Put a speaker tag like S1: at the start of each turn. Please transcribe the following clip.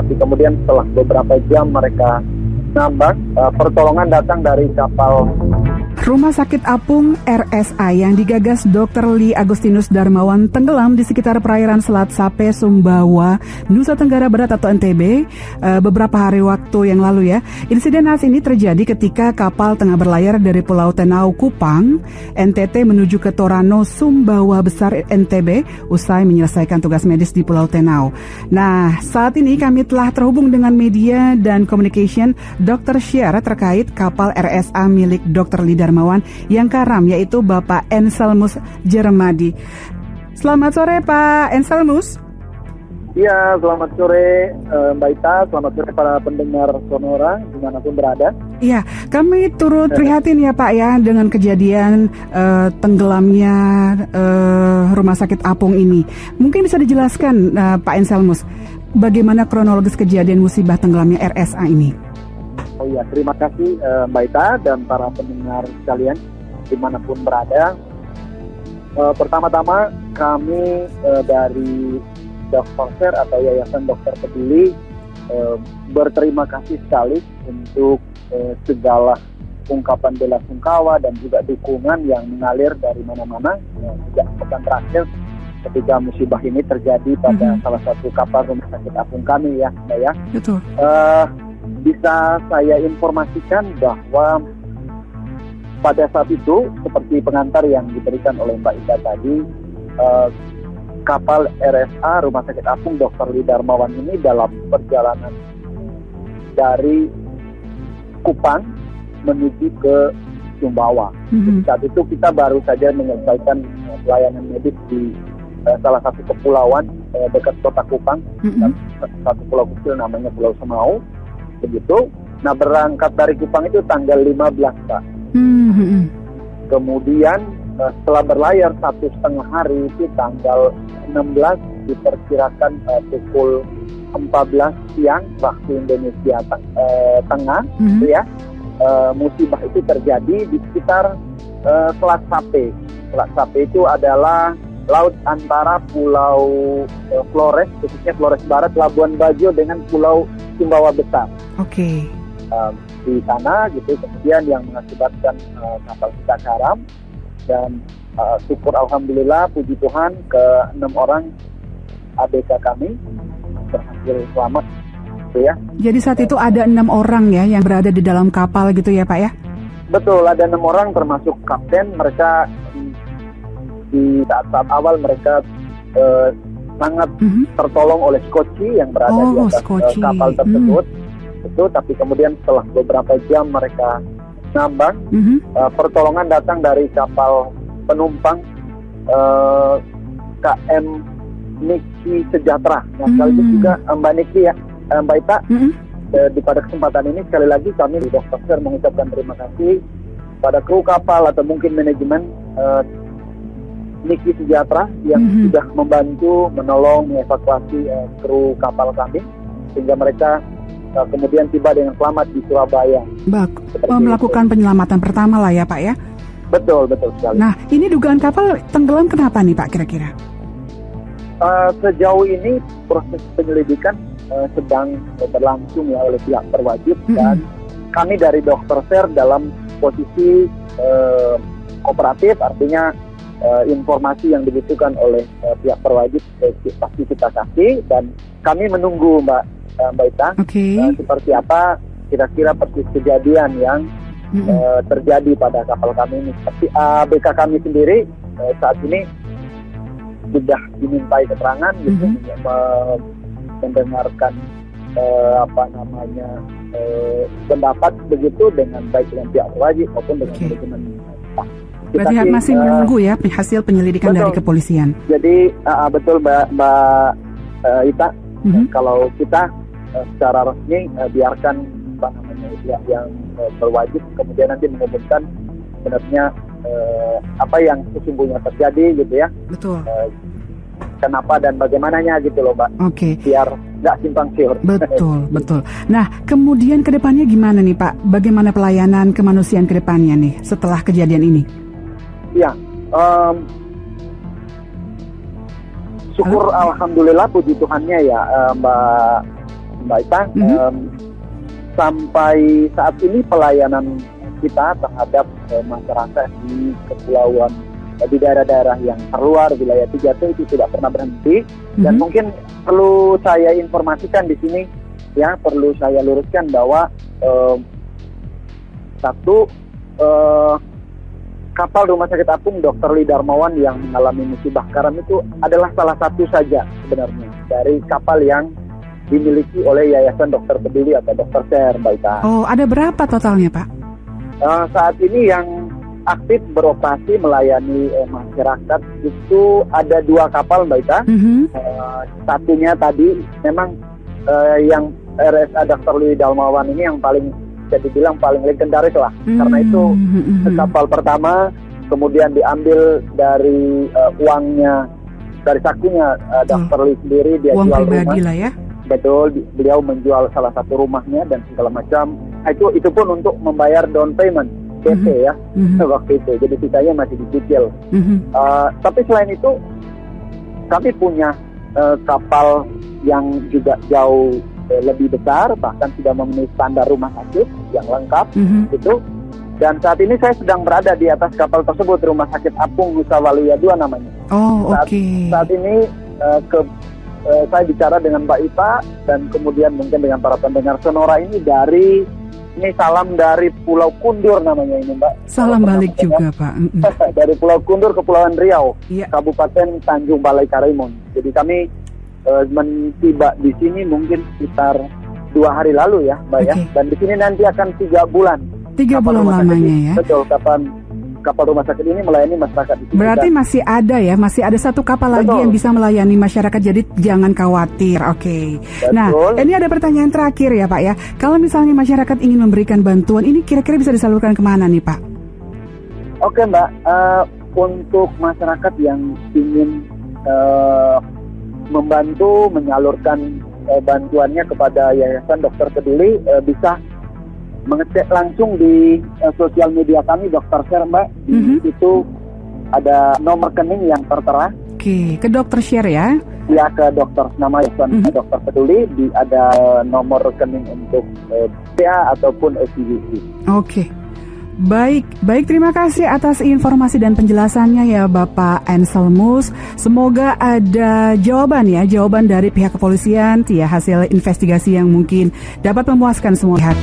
S1: tapi kemudian setelah beberapa jam mereka ngambang, pertolongan datang dari kapal
S2: Rumah Sakit Apung RSA yang digagas Dr. Lee Agustinus Darmawan tenggelam di sekitar perairan Selat Sape, Sumbawa, Nusa Tenggara Barat atau NTB beberapa hari waktu yang lalu ya. Insiden naas ini terjadi ketika kapal tengah berlayar dari Pulau Tenau Kupang, NTT menuju ke Torano, Sumbawa Besar, NTB usai menyelesaikan tugas medis di Pulau Tenau. Nah, saat ini kami telah terhubung dengan media dan communication Dr. Share terkait kapal RSA milik Dr. Lee Darmawan yang karam, yaitu Bapak Enselmus Jeremadi. Selamat sore Pak Enselmus.
S1: Iya, selamat sore Mbak Ita, selamat sore para pendengar Sonora dimanapun berada.
S2: Iya, kami turut prihatin ya Pak ya dengan kejadian tenggelamnya Rumah Sakit Apung ini. Mungkin bisa dijelaskan Pak Enselmus, bagaimana kronologis kejadian musibah tenggelamnya RSA ini?
S1: Oh iya, terima kasih Mbak Ita dan para pendengar sekalian dimanapun berada. Pertama-tama kami dari Dr. Fair atau Yayasan Dokter Peduli berterima kasih sekali untuk segala ungkapan bela sungkawa dan juga dukungan yang mengalir dari mana-mana sejak pekan terakhir ketika musibah ini terjadi pada salah satu kapal Rumah Sakit Apung kami ya, Mbak ya.
S2: Betul.
S1: Bisa saya informasikan bahwa pada saat itu seperti pengantar yang diberikan oleh Mbak Ida tadi, kapal RSA Rumah Sakit Apung Dr. Lee Darmawan ini dalam perjalanan dari Kupang menuju ke Sumbawa. Saat itu kita baru saja menyelesaikan pelayanan medis di salah satu kepulauan dekat kota Kupang, satu pulau kecil namanya Pulau Semau. Begitu. Nah, berangkat dari Kupang itu tanggal 15, Pak. Kemudian setelah berlayar 1,5 hari itu tanggal 16 diperkirakan pukul 14 siang waktu Indonesia Tengah, gitu ya. Musibah itu terjadi di sekitar Selat Sape. Selat Sape itu adalah laut antara Pulau Flores, khususnya Flores Barat, Labuan Bajo dengan Pulau Sumbawa Besar.
S2: Oke.
S1: Di sana gitu, kemudian yang mengakibatkan kapal kita karam dan syukur alhamdulillah puji Tuhan ke-6 orang ABK kami berhasil selamat gitu ya. Jadi
S2: saat itu ada 6 orang ya yang berada di dalam kapal gitu ya Pak ya?
S1: Betul, ada 6 orang termasuk kapten. Mereka di saat awal mereka sangat tertolong oleh skoci yang berada di atas kapal tersebut. Itu, tapi kemudian setelah beberapa jam mereka ngambang, pertolongan datang dari kapal penumpang KM Niki Sejahtera. Nah, sekaligus juga Mbak Niki ya, Mbak Ita, pada kesempatan ini sekali lagi kami di Dr. Fair mengucapkan terima kasih pada kru kapal atau mungkin manajemen Niki Sejahtera yang sudah membantu menolong mengevakuasi kru kapal kami sehingga mereka kemudian tiba dengan selamat di Surabaya.
S2: Melakukan penyelamatan pertama lah ya Pak ya?
S1: Betul sekali.
S2: Nah, ini dugaan kapal tenggelam kenapa nih Pak kira-kira?
S1: Sejauh ini proses penyelidikan sedang berlangsung ya oleh pihak berwajib dan kami dari Dr. Fair dalam posisi kooperatif, artinya informasi yang dibutuhkan oleh pihak berwajib pasti kita kasih dan kami menunggu Mbak Ita seperti apa kira-kira persis kejadian yang terjadi pada kapal kami ini. Seperti ABK kami sendiri saat ini sudah dimintai keterangan gitu, mendengarkan pendapat begitu dengan baik dengan pihak berwajib maupun dengan manajemen.
S2: Berarti masih menunggu ya hasil penyelidikan dari kepolisian.
S1: Jadi betul Mbak Ita, kalau kita secara resmi biarkan pihak yang berwajib kemudian nanti mengumumkan sebenarnya apa yang sesungguhnya terjadi gitu ya.
S2: Betul.
S1: Kenapa dan bagaimananya gitu loh Mbak. Biar nggak simpang siur.
S2: Betul. Nah, kemudian ke depannya gimana nih Pak? Bagaimana pelayanan kemanusiaan ke depannya nih setelah kejadian ini?
S1: Ya, syukur alhamdulillah puji Tuhannya ya Mbak Mbak Ita. Sampai saat ini pelayanan kita terhadap masyarakat di kepulauan, di daerah-daerah yang terluar wilayah 3T itu tidak pernah berhenti. Dan mungkin perlu saya informasikan di sini, ya, perlu saya luruskan bahwa kapal Rumah Sakit Apung Dr. Lee Darmawan yang mengalami musibah karam itu adalah salah satu saja sebenarnya dari kapal yang dimiliki oleh Yayasan Dokter Peduli atau Dokter Ser, Mbak Ita.
S2: Oh, ada berapa totalnya, Pak?
S1: Saat ini yang aktif beroperasi melayani masyarakat itu ada 2 kapal, Mbak Ita. Satunya tadi memang yang RSA Dr. Lee Darmawan ini yang paling bisa dibilang paling legendaris lah. Karena itu kapal pertama, kemudian diambil dari uangnya, dari sakunya Dr. Lee sendiri, dia
S2: uang
S1: jual
S2: pribadi
S1: rumah.
S2: lah ya.
S1: Betul, beliau menjual salah satu rumahnya dan segala macam. Itu pun untuk membayar down payment, DP ya, waktu itu. Jadi sisanya masih dicicil. Tapi selain itu, kami punya kapal yang juga jauh lebih besar, bahkan sudah memenuhi standar rumah sakit yang lengkap, gitu. Dan saat ini saya sedang berada di atas kapal tersebut, Rumah Sakit Apung Nusa Waluya 2 namanya.
S2: Oh, oke.
S1: Saat ini saya bicara dengan Mbak Ita dan kemudian mungkin dengan para pendengar Sonora ini salam dari Pulau Kundur namanya ini, Mbak.
S2: Salam balik juga, Pak.
S1: Dari Pulau Kundur, Kepulauan Riau,
S2: iya.
S1: Kabupaten Tanjung Balai Karimun. Jadi kami tiba di sini mungkin sekitar 2 hari lalu ya, Mbak ya. Dan di sini nanti akan 3 bulan.
S2: 3 bulan lamanya ya.
S1: Betul, kapal rumah sakit ini melayani masyarakat di sini.
S2: Berarti masih ada 1 kapal lagi yang bisa melayani masyarakat, jadi jangan khawatir. Oke. Nah, ini ada pertanyaan terakhir ya, Pak ya. Kalau misalnya masyarakat ingin memberikan bantuan, ini kira-kira bisa disalurkan kemana nih, Pak?
S1: Oke, Mbak. Untuk masyarakat yang ingin membantu menyalurkan bantuannya kepada Yayasan Dokter Peduli, bisa mengecek langsung di sosial media kami Dokter Share, Mbak. Di situ ada nomor rekening yang tertera.
S2: Oke, ke Dokter Share ya?
S1: Ya, ke dokter, nama Yayasan Dokter Peduli. Ada nomor rekening untuk PA ataupun SCBC. Oke.
S2: Baik, terima kasih atas informasi dan penjelasannya ya Bapak Anselmus. Semoga ada jawaban dari pihak kepolisian ya, hasil investigasi yang mungkin dapat memuaskan semua pihak.